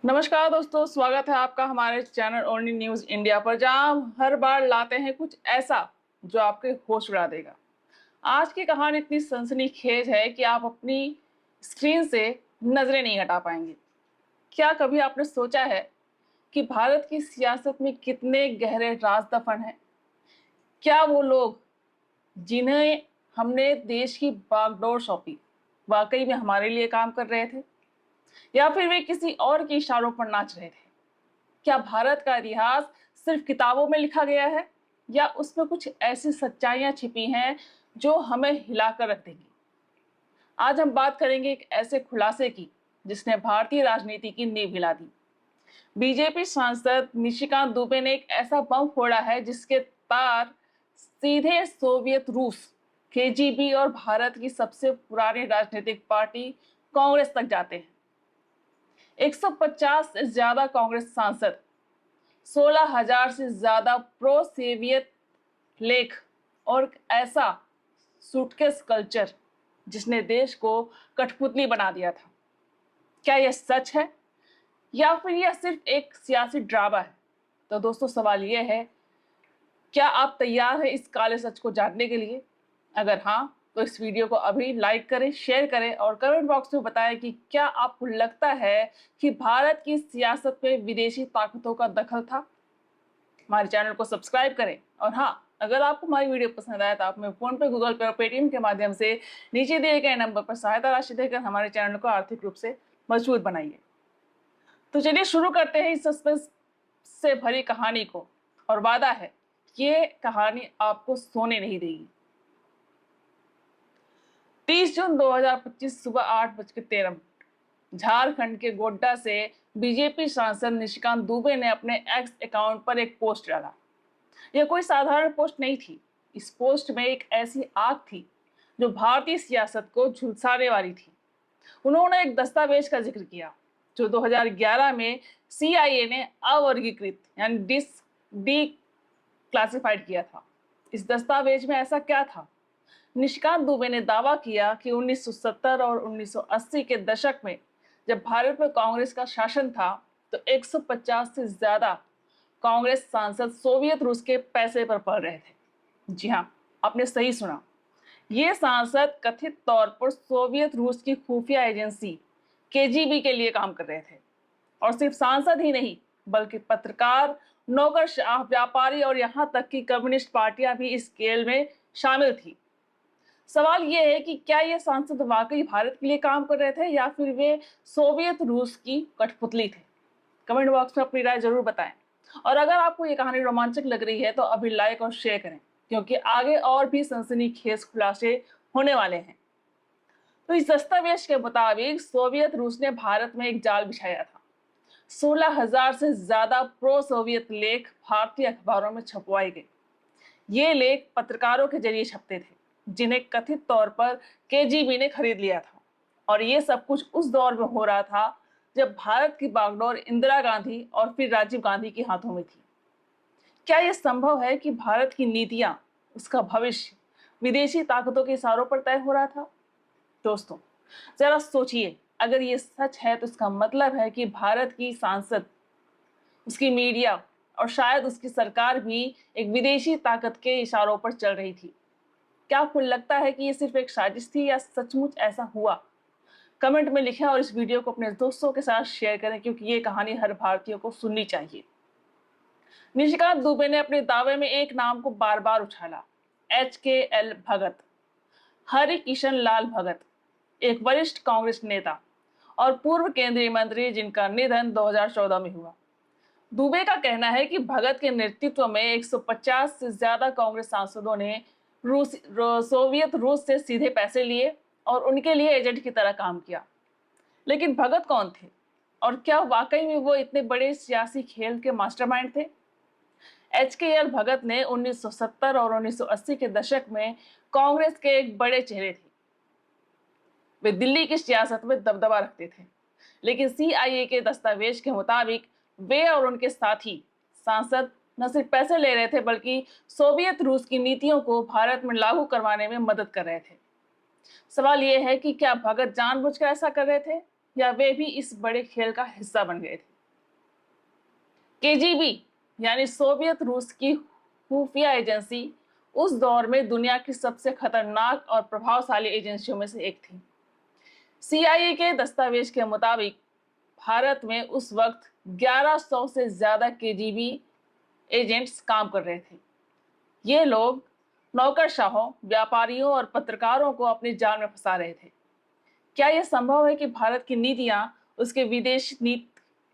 नमस्कार दोस्तों, स्वागत है आपका हमारे चैनल ओनली न्यूज इंडिया पर, जहां हम हर बार लाते हैं कुछ ऐसा जो आपके होश उड़ा देगा। आज की कहानी इतनी सनसनीखेज है कि आप अपनी स्क्रीन से नजरें नहीं हटा पाएंगे। क्या कभी आपने सोचा है कि भारत की सियासत में कितने गहरे राज दफन हैं? क्या वो लोग जिन्हें हमने देश की बागडोर सौंपी वाकई में हमारे लिए काम कर रहे थे, या फिर वे किसी और के इशारों पर नाच रहे थे? क्या भारत का इतिहास सिर्फ किताबों में लिखा गया है, या उसमें कुछ ऐसी सच्चाइयां छिपी हैं जो हमें हिलाकर रख देंगी? आज हम बात करेंगे एक ऐसे खुलासे की जिसने भारतीय राजनीति की नींव हिला दी। बीजेपी सांसद निशिकांत दुबे ने एक ऐसा बम फोड़ा है जिसके तार सीधे सोवियत रूस, केजीबी और भारत की सबसे पुरानी राजनीतिक पार्टी कांग्रेस तक जाते हैं। 150 से ज्यादा कांग्रेस सांसद, 16,000 से ज्यादा प्रो सोवियत लेख और ऐसा सूटकेस कल्चर जिसने देश को कठपुतली बना दिया था। क्या यह सच है, या फिर यह सिर्फ एक सियासी ड्रामा है? तो दोस्तों, सवाल यह है, क्या आप तैयार हैं इस काले सच को जानने के लिए? अगर हाँ, तो इस वीडियो को अभी लाइक करें, शेयर करें और कमेंट बॉक्स में बताएं कि क्या आपको लगता है कि भारत की सियासत में विदेशी ताकतों का दखल था। हमारे चैनल को सब्सक्राइब करें, और हाँ, अगर आपको हमारी वीडियो पसंद आए तो आप हमें फोन पे, गूगल पे और पेटीएम के माध्यम से नीचे दिए गए नंबर पर सहायता राशि देकर हमारे चैनल को आर्थिक रूप से मजबूत बनाइए। तो चलिए शुरू करते हैं इस सस्पेंस से भरी कहानी को, और वादा है ये कहानी आपको सोने नहीं देगी। 30 जून 2025 सुबह 8:13 झारखंड के गोड्डा से बीजेपी सांसद निशिकांत दुबे ने अपने एक्स अकाउंट पर एक पोस्ट डाला। यह कोई साधारण पोस्ट नहीं थी। इस पोस्ट में एक ऐसी आग थी जो भारतीय सियासत को झुलसाने वाली थी। उन्होंने एक दस्तावेज का जिक्र किया जो 2011 में सीआईए ने अवर्गीकृत यानी डी क्लासिफाइड किया था। इस दस्तावेज में ऐसा क्या था? निशिकांत दुबे ने दावा किया कि 1970 और 1980 के दशक में जब भारत में कांग्रेस का शासन था तो 150 से ज्यादा कांग्रेस सांसद सोवियत रूस के पैसे पर पल रहे थे। जी हाँ, आपने सही सुना। ये सांसद कथित तौर पर सोवियत रूस की खुफिया एजेंसी केजीबी के लिए काम कर रहे थे। और सिर्फ सांसद ही नहीं, बल्कि पत्रकार, नौकरशाह, व्यापारी और यहाँ तक कि कम्युनिस्ट पार्टियां भी इस खेल में शामिल थी। सवाल यह है कि क्या ये सांसद वाकई भारत के लिए काम कर रहे थे, या फिर वे सोवियत रूस की कठपुतली थे? कमेंट बॉक्स में अपनी राय जरूर बताएं। और अगर आपको ये कहानी रोमांचक लग रही है तो अभी लाइक और शेयर करें, क्योंकि आगे और भी सनसनीखेज खुलासे होने वाले हैं। तो इस दस्तावेज के मुताबिक सोवियत रूस ने भारत में एक जाल बिछाया था। 16,000 से ज्यादा प्रो सोवियत लेख भारतीय अखबारों में छपवाए गए। ये लेख पत्रकारों के जरिए छपते थे जिन्हें कथित तौर पर केजीबी ने खरीद लिया था। और ये सब कुछ उस दौर में हो रहा था जब भारत की बागडोर इंदिरा गांधी और फिर राजीव गांधी के हाथों में थी। क्या यह संभव है कि भारत की नीतियां, उसका भविष्य विदेशी ताकतों के इशारों पर तय हो रहा था? दोस्तों, जरा सोचिए, अगर ये सच है तो इसका मतलब है कि भारत की सांसद, उसकी मीडिया और शायद उसकी सरकार भी एक विदेशी ताकत के इशारों पर चल रही थी। क्या आपको लगता है कि ये सिर्फ एक साजिश थी, या सचमुच ऐसा हुआ? कमेंट में लिखें और इस वीडियो को अपने दोस्तों के साथ शेयर करें, क्योंकि ये कहानी हर भारतीय को सुननी चाहिए। निशिकांत दुबे ने अपने दावे में एक नाम को बार बार उछाला, HKL भगत। हरि किशन लाल भगत, एक वरिष्ठ कांग्रेस नेता और पूर्व केंद्रीय मंत्री जिनका निधन 2014 में हुआ। दुबे का कहना है कि भगत के नेतृत्व में 150 से ज्यादा कांग्रेस सांसदों ने सोवियत रूस से सीधे पैसे लिए और उनके लिए एजेंट की तरह काम किया। लेकिन भगत कौन थे, और क्या वाकई में वो इतने बड़े सियासी खेल के मास्टरमाइंड थे? HKL भगत ने 1970 और 1980 के दशक में कांग्रेस के एक बड़े चेहरे थे। वे दिल्ली की सियासत में दबदबा रखते थे, लेकिन सीआईए के दस्तावेज के मुताबिक वे और उनके साथी सांसद न सिर्फ पैसे ले रहे थे, बल्कि सोवियत रूस की नीतियों को भारत में लागू करवाने में मदद कर रहे थे। सवाल यह है कि क्या भगत जानबूझकर ऐसा कर रहे थे, या वे भी इस बड़े खेल का हिस्सा बन गए थे? केजीबी यानी सोवियत रूस की खुफिया एजेंसी उस दौर में दुनिया की सबसे खतरनाक और प्रभावशाली एजेंसियों में से एक थी। सीआईए के दस्तावेज के मुताबिक भारत में उस वक्त 1100 से ज्यादा केजीबी एजेंट्स काम कर रहे थे। ये लोग नौकरशाहों, व्यापारियों और पत्रकारों को अपने जाल में फंसा रहे थे। क्या यह संभव है कि भारत की नीतियां, उसके विदेश नीति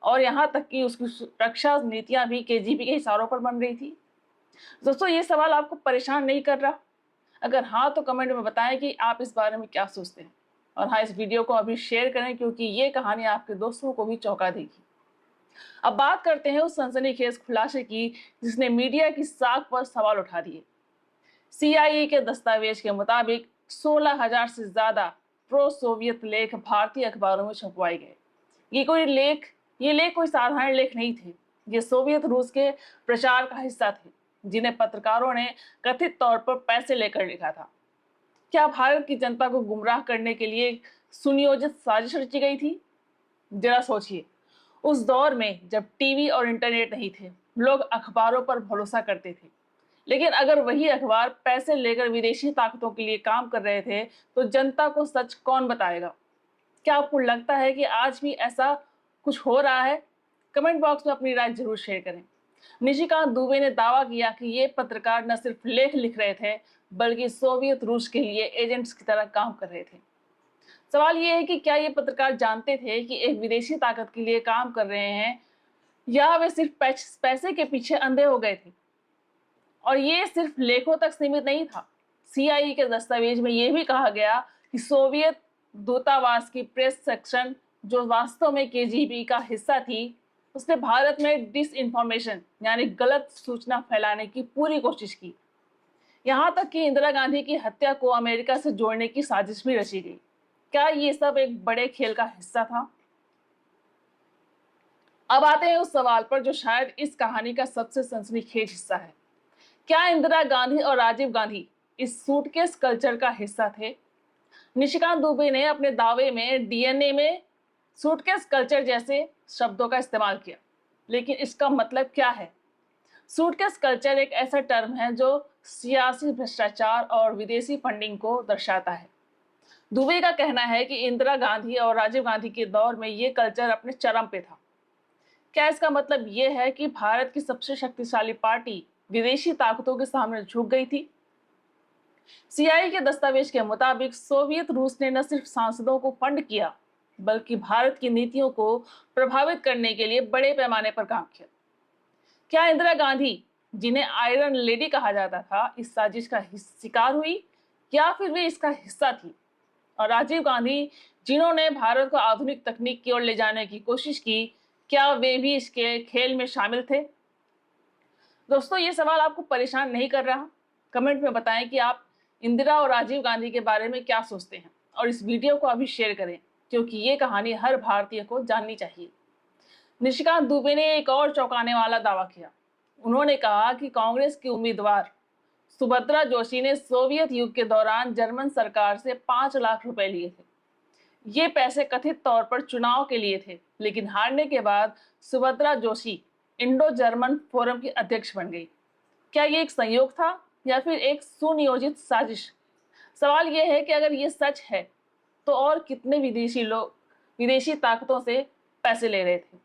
और यहाँ तक कि उसकी रक्षा नीतियां भी केजीबी के इशारों पर बन रही थी? दोस्तों, ये सवाल आपको परेशान नहीं कर रहा? अगर हाँ, तो कमेंट में बताएं कि आप इस बारे में क्या सोचते हैं। और हाँ, इस वीडियो को अभी शेयर करें क्योंकि ये कहानी आपके दोस्तों को भी चौंका देगी। अब बात करते हैं उस सनसनीखेज खुलासे की जिसने मीडिया की साख पर सवाल उठा दिए। सीआईए के दस्तावेज के मुताबिक 16,000 से ज्यादा प्रो सोवियत लेख भारतीय अखबारों में छपवाए गए। ये लेख कोई साधारण लेख नहीं थे। ये सोवियत रूस के प्रचार का हिस्सा थे जिन्हें पत्रकारों ने कथित तौर पर पैसे लेकर लिखा था। क्या भारत की जनता को गुमराह करने के लिए सुनियोजित साजिश रची गई थी? जरा सोचिए, उस दौर में जब टीवी और इंटरनेट नहीं थे, लोग अखबारों पर भरोसा करते थे। लेकिन अगर वही अखबार पैसे लेकर विदेशी ताकतों के लिए काम कर रहे थे, तो जनता को सच कौन बताएगा? क्या आपको लगता है कि आज भी ऐसा कुछ हो रहा है? कमेंट बॉक्स में अपनी राय जरूर शेयर करें। निशिकांत दुबे ने दावा किया कि ये पत्रकार न सिर्फ लेख लिख रहे थे, बल्कि सोवियत रूस के लिए एजेंट्स की तरह काम कर रहे थे। सवाल ये है कि क्या ये पत्रकार जानते थे कि एक विदेशी ताकत के लिए काम कर रहे हैं, या वे सिर्फ पैसे के पीछे अंधे हो गए थे? और ये सिर्फ लेखों तक सीमित नहीं था। सीआईए के दस्तावेज में यह भी कहा गया कि सोवियत दूतावास की प्रेस सेक्शन, जो वास्तव में केजीबी का हिस्सा थी, उसने भारत में डिस इंफॉर्मेशन यानी गलत सूचना फैलाने की पूरी कोशिश की। यहां तक कि इंदिरा गांधी की हत्या को अमेरिका से जोड़ने की साजिश भी रची गई। क्या ये सब एक बड़े खेल का हिस्सा था? अब आते हैं उस सवाल पर जो शायद इस कहानी का सबसे सनसनीखेज हिस्सा है। क्या इंदिरा गांधी और राजीव गांधी इस सूटकेस कल्चर का हिस्सा थे? निशिकांत दुबे ने अपने दावे में डीएनए में सूटकेस कल्चर जैसे शब्दों का इस्तेमाल किया, लेकिन इसका मतलब क्या है? सूटकेस कल्चर एक ऐसा टर्म है जो सियासी भ्रष्टाचार और विदेशी फंडिंग को दर्शाता है। दुबे का कहना है कि इंदिरा गांधी और राजीव गांधी के दौर में यह कल्चर अपने चरम पे था। क्या इसका मतलब यह है कि भारत की सबसे शक्तिशाली पार्टी विदेशी ताकतों के सामने झुक गई थी? सीआईए के दस्तावेज के मुताबिक सोवियत रूस ने न सिर्फ सांसदों को फंड किया, बल्कि भारत की नीतियों को प्रभावित करने के लिए बड़े पैमाने पर काम किया। क्या इंदिरा गांधी, जिन्हें आयरन लेडी कहा जाता था, इस साजिश का शिकार हुई, या फिर वे इसका हिस्सा थी? और राजीव गांधी, जिन्होंने भारत को आधुनिक तकनीक की ओर ले जाने की कोशिश की, क्या वे भी इसके खेल में शामिल थे? दोस्तों, ये सवाल आपको परेशान नहीं कर रहा? कमेंट में बताएं कि आप इंदिरा और राजीव गांधी के बारे में क्या सोचते हैं, और इस वीडियो को अभी शेयर करें क्योंकि ये कहानी हर भारतीय को जाननी चाहिए। निशिकांत दुबे ने एक और चौंकाने वाला दावा किया। उन्होंने कहा कि कांग्रेस की उम्मीदवार सुभद्रा जोशी ने सोवियत युग के दौरान जर्मन सरकार से 5 लाख रुपए लिए थे। ये पैसे कथित तौर पर चुनाव के लिए थे, लेकिन हारने के बाद Subhadra Joshi Indo German forum की अध्यक्ष बन गई। क्या ये एक संयोग था या फिर एक सुनियोजित साजिश? सवाल यह है कि अगर ये सच है, तो और कितने विदेशी लोग विदेशी ताकतों से पैसे ले रहे थे?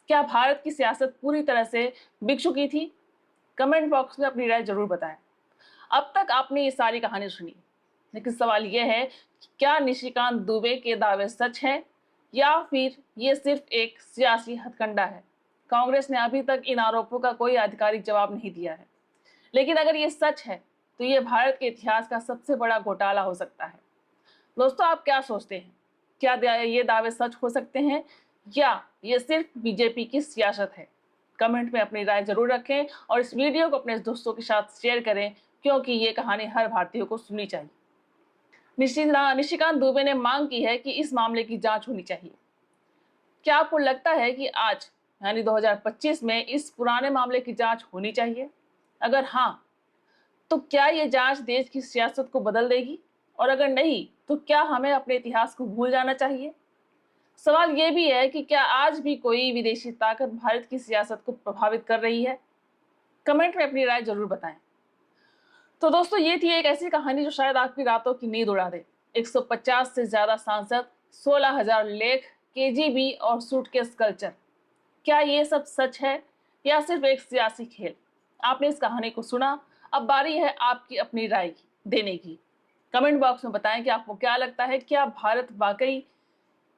क्या भारत की सियासत पूरी तरह से बिक चुकी थी? कमेंट बॉक्स में अपनी राय जरूर बताएं। अब तक आपने ये सारी कहानी सुनी, लेकिन सवाल यह है कि क्या निशिकांत दुबे के दावे सच हैं, या फिर ये सिर्फ एक सियासी हथकंडा है? कांग्रेस ने अभी तक इन आरोपों का कोई आधिकारिक जवाब नहीं दिया है, लेकिन अगर ये सच है तो ये भारत के इतिहास का सबसे बड़ा घोटाला हो सकता है। दोस्तों, आप क्या सोचते हैं? क्या ये दावे सच हो सकते हैं, या ये सिर्फ बीजेपी की सियासत है? कमेंट में अपनी राय जरूर रखें और इस वीडियो को अपने दोस्तों के साथ शेयर करें क्योंकि ये कहानी हर भारतीय को सुननी चाहिए। निशिकांत दुबे ने मांग की है कि इस मामले की जांच होनी चाहिए। क्या आपको लगता है कि आज यानी 2025 में इस पुराने मामले की जांच होनी चाहिए? अगर हाँ, तो क्या ये जांच देश की सियासत को बदल देगी? और अगर नहीं, तो क्या हमें अपने इतिहास को भूल जाना चाहिए? सवाल ये भी है कि क्या आज भी कोई विदेशी ताकत भारत की सियासत को प्रभावित कर रही है? कमेंट में अपनी राय जरूर बताएं। तो दोस्तों, ये थी एक ऐसी कहानी जो शायद आपकी रातों की नींद उड़ा दे। 150 से ज्यादा सांसद, 16,000 लेख, केजीबी और सूटकेस कल्चर। क्या ये सब सच है या सिर्फ एक सियासी खेल? आपने इस कहानी को सुना, अब बारी है आपकी अपनी राय देने की। कमेंट बॉक्स में बताएं कि आपको क्या लगता है, क्या भारत वाकई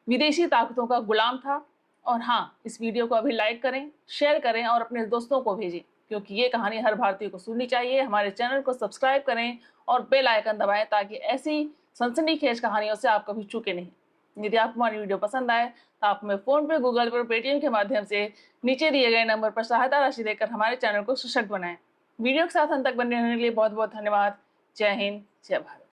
विदेशी ताकतों का गुलाम था? और हाँ, इस वीडियो को अभी लाइक करें, शेयर करें और अपने दोस्तों को भेजें, क्योंकि ये कहानी हर भारतीय को सुननी चाहिए। हमारे चैनल को सब्सक्राइब करें और बेल आइकन दबाएं ताकि ऐसी सनसनीखेज कहानियों से आप कभी चूके नहीं। यदि आपको हमारी वीडियो पसंद आए तो आप हमें फोन पे, गूगल पर, पेटीएम के माध्यम से नीचे दिए गए नंबर पर सहायता राशि देकर हमारे चैनल को सशक्त बनाएं। वीडियो के साथ अंत तक बने रहने के लिए बहुत बहुत धन्यवाद। जय हिंद, जय भारत।